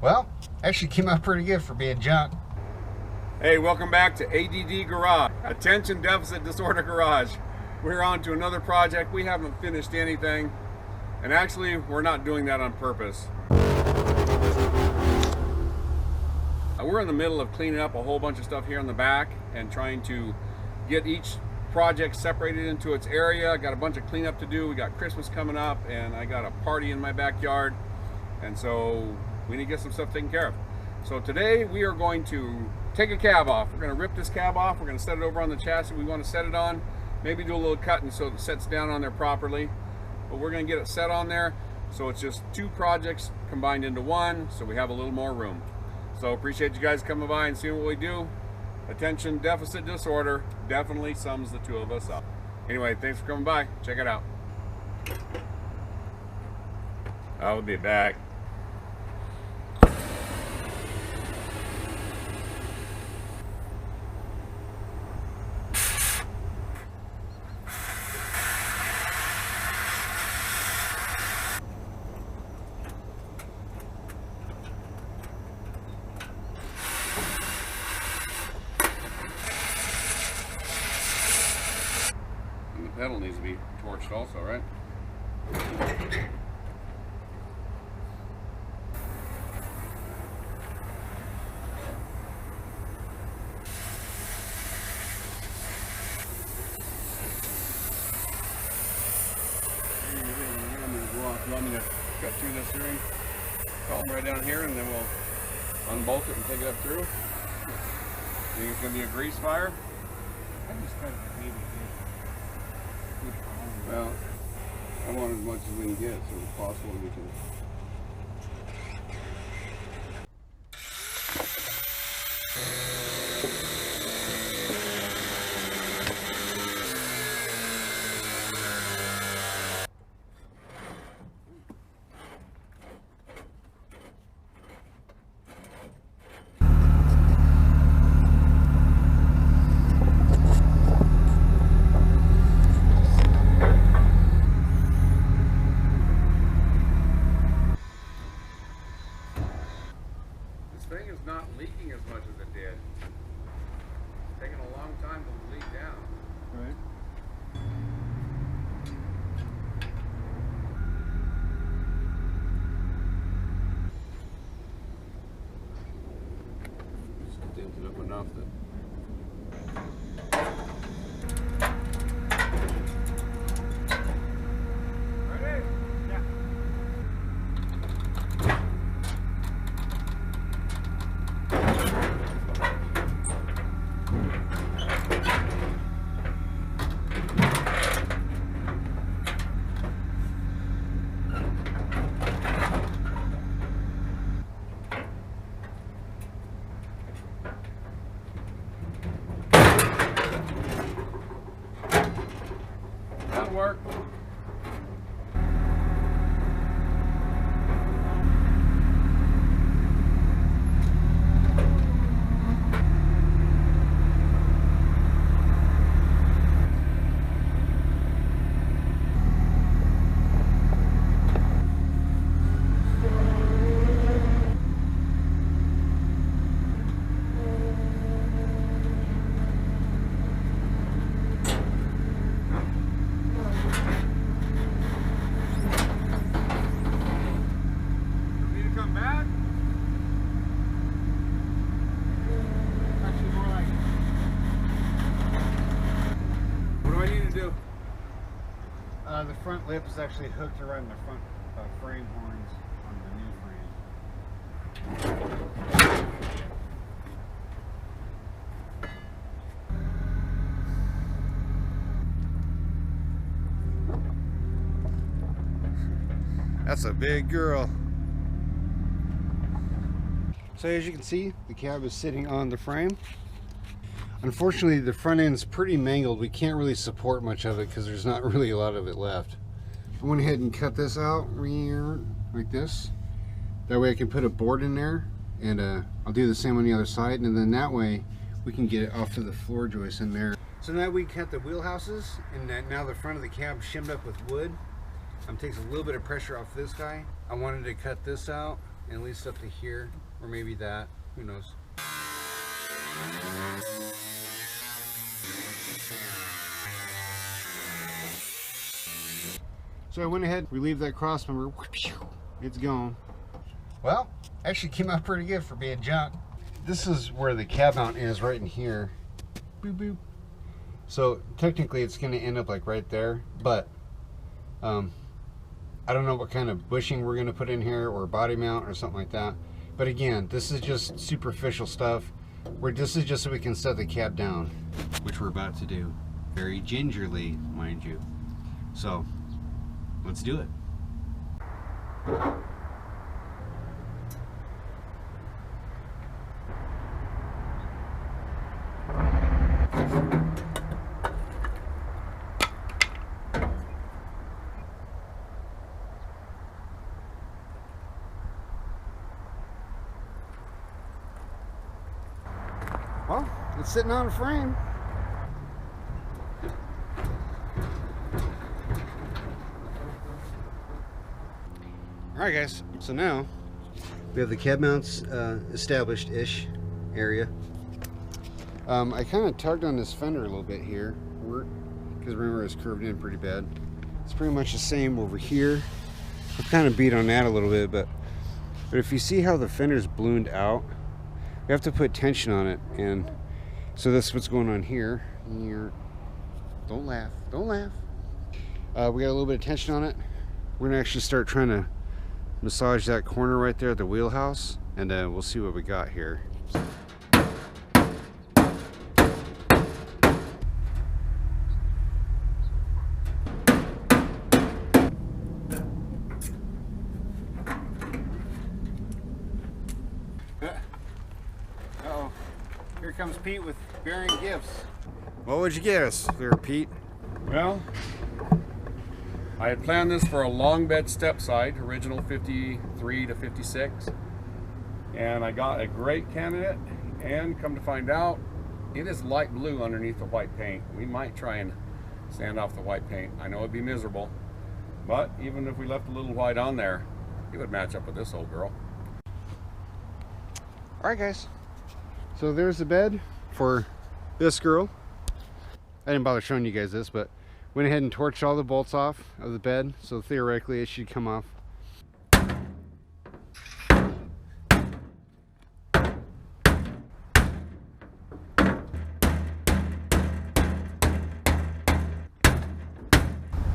Well, actually came out pretty good for being junk. Hey, welcome back to ADD Garage, Attention Deficit Disorder Garage. We're on to another project. We haven't finished anything, and actually we're not doing that on purpose. We're in the middle of cleaning up a whole bunch of stuff here in the back and trying to get each project separated into its area. I got a bunch of cleanup to do. We got Christmas coming up and I got a party in my backyard, and so we need to get some stuff taken care of. So today we are going to take a cab off. We're going to rip this cab off. We're going to set it over on the chassis we want to set it on. Maybe do a little cutting so it sets down on there properly. But we're going to get it set on there so it's just two projects combined into one, so we have a little more room. So appreciate you guys coming by and seeing what we do. Attention Deficit Disorder definitely sums the two of us up. Anyway, thanks for coming by. Check it out. I'll be back. Pedal needs to be torched also, right? You want me to cut through this ring column right down here, and then we'll unbolt it and take it up through? Think it's going to be a grease fire? I just cut it maybe. Well, I want as much as we can get, so it's possible we can. Thing is not leaking as much as it did. It's taking a long time to leak down. Right. Just dented up enough that. Ready? Yeah. That'll work. The front lip is actually hooked around the front frame horns on the new frame. That's a big girl. So as you can see, the cab is sitting on the frame. Unfortunately, the front end's pretty mangled. We can't really support much of it because there's not really a lot of it left. I went ahead and cut this out like this. That way I can put a board in there, and I'll do the same on the other side, and then that way we can get it off to the floor joist in there. So now we cut the wheelhouses, and now the front of the cab shimmed up with wood. Takes a little bit of pressure off this guy. I wanted to cut this out and at least up to here, or maybe that, who knows. So I went ahead, relieved that cross member, it's gone. Well, actually came out pretty good for being junk. This is where the cab mount is, right in here. Boop, boop. So technically it's gonna end up like right there, but I don't know what kind of bushing we're gonna put in here, or body mount or something like that. But again, this is just superficial stuff. This is just so we can set the cab down, which we're about to do. Very gingerly, mind you. So let's do it. Well, it's sitting on a frame. Alright guys, so now we have the cab mounts established-ish area. I kind of tugged on this fender a little bit here, because remember it's curved in pretty bad. It's pretty much the same over here. I kind of beat on that a little bit, but if you see how the fender's ballooned out, we have to put tension on it, and so that's what's going on here. Don't laugh, don't laugh. We got a little bit of tension on it. We're gonna actually start trying to massage that corner right there at the wheelhouse, and we'll see what we got here. Uh-oh, here comes Pete with bearing gifts. What would you get us there, Pete? Well, I had planned this for a long bed step side, original 53 to 56, and I got a great candidate, and come to find out, it is light blue underneath the white paint. We might try and sand off the white paint. I know it'd be miserable, but even if we left a little white on there, it would match up with this old girl. Alright guys, so there's the bed for this girl. I didn't bother showing you guys this, but went ahead and torched all the bolts off of the bed, so theoretically it should come off.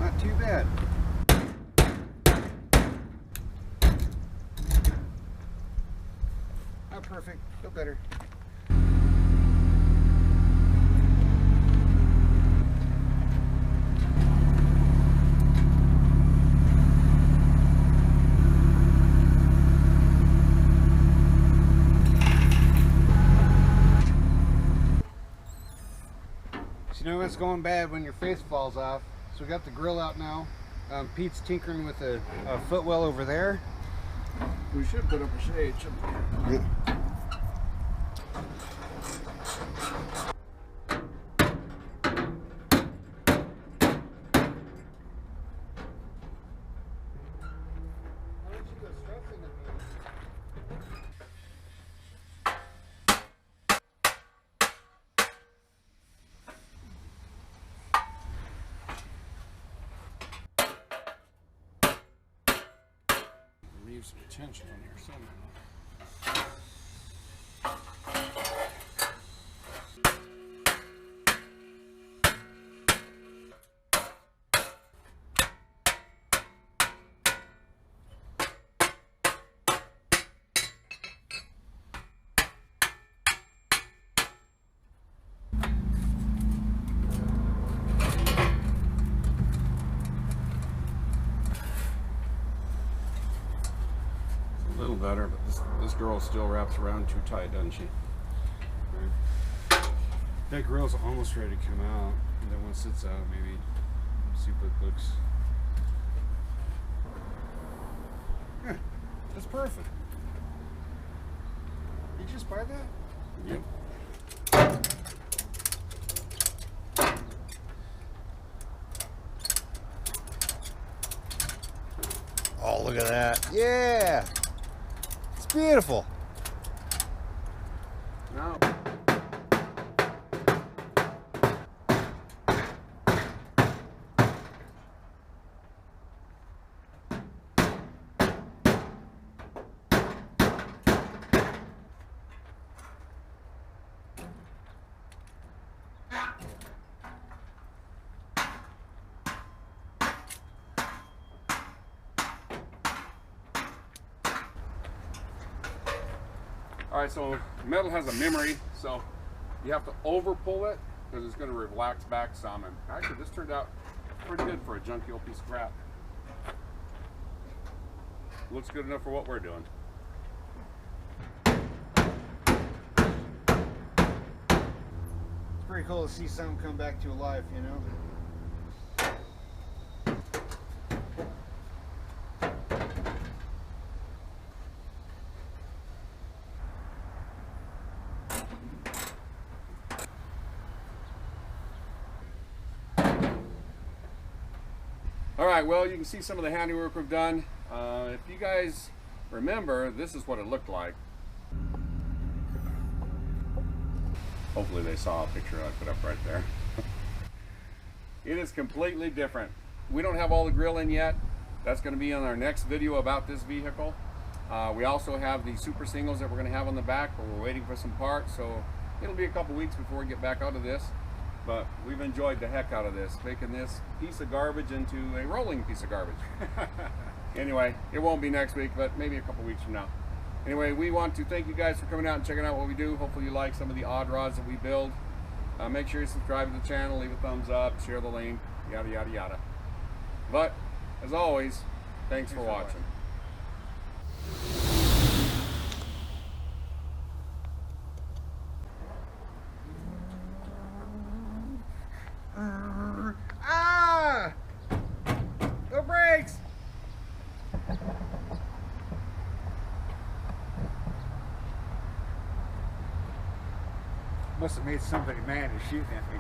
Not too bad. Not perfect, but better. You know what's going bad when your face falls off. So we got the grill out now. Pete's tinkering with a footwell over there. We should put up a shade, shouldn't we? Yeah. Leave some tension on here somehow. Better, but this girl still wraps around too tight, doesn't she? Right. That grill's almost ready to come out, and then once it's out, maybe see what it looks. Yeah, that's perfect. Did you just buy that? Yep. Oh, look at that! Yeah. Beautiful. Now, all right, so metal has a memory, so you have to over pull it because it's going to relax back some. And actually, this turned out pretty good for a junky old piece of crap. Looks good enough for what we're doing. It's pretty cool to see something come back to life, you know? All right, well, you can see some of the handiwork we've done. If you guys remember, this is what it looked like. Hopefully they saw a picture I put up right there. It is completely different. We don't have all the grill in yet. That's going to be on our next video about this vehicle. We also have the super singles that we're going to have on the back, but we're waiting for some parts, so it'll be a couple weeks before we get back out of this. But we've enjoyed the heck out of this, making this piece of garbage into a rolling piece of garbage. Anyway, it won't be next week, but maybe a couple weeks from now. Anyway, we want to thank you guys for coming out and checking out what we do. Hopefully you like some of the odd rods that we build. Make sure you subscribe to the channel, leave a thumbs up, share the link, yada, yada, yada. But, as always, thanks for watching. Ah! No brakes! Must have made somebody mad and shooting at me.